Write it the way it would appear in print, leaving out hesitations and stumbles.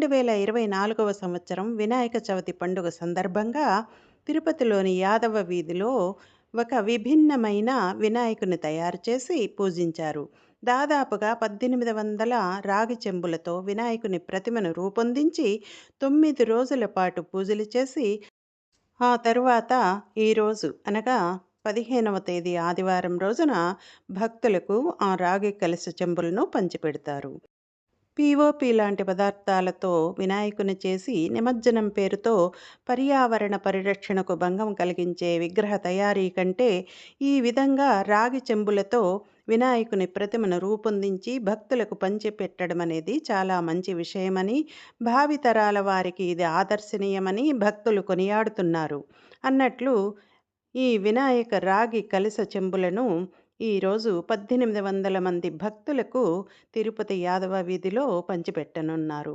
2024వ సంవత్సరం వినాయక చవితి పండుగ సందర్భంగా తిరుపతిలోని యాదవ వీధిలో ఒక విభిన్నమైన వినాయకుని తయారు చేసి పూజించారు. దాదాపుగా 1800 రాగి చెంబులతో వినాయకుని ప్రతిమను రూపొందించి 9 రోజుల పాటు పూజలు చేసి ఆ తరువాత ఈరోజు అనగా 15వ తేదీ ఆదివారం రోజున భక్తులకు ఆ రాగి కలశ చెంబులను పంచిపెడతారు. పీఓపీ లాంటి పదార్థాలతో వినాయకుని చేసి నిమజ్జనం పేరుతో పర్యావరణ పరిరక్షణకు భంగం కలిగించే విగ్రహ తయారీ కంటే ఈ విధంగా రాగి చెంబులతో వినాయకుని ప్రతిమను రూపొందించి భక్తులకు పంచిపెట్టడం అనేది చాలా మంచి విషయమని, భావితరాల వారికి ఇది ఆదర్శనీయమని భక్తులు కొనియాడుతున్నారు. అన్నట్లు ఈ వినాయక రాగి కలశ చెంబులను ఈరోజు 1800 మంది భక్తులకు తిరుపతి యాదవ వీధిలో పంచిపెట్టనున్నారు.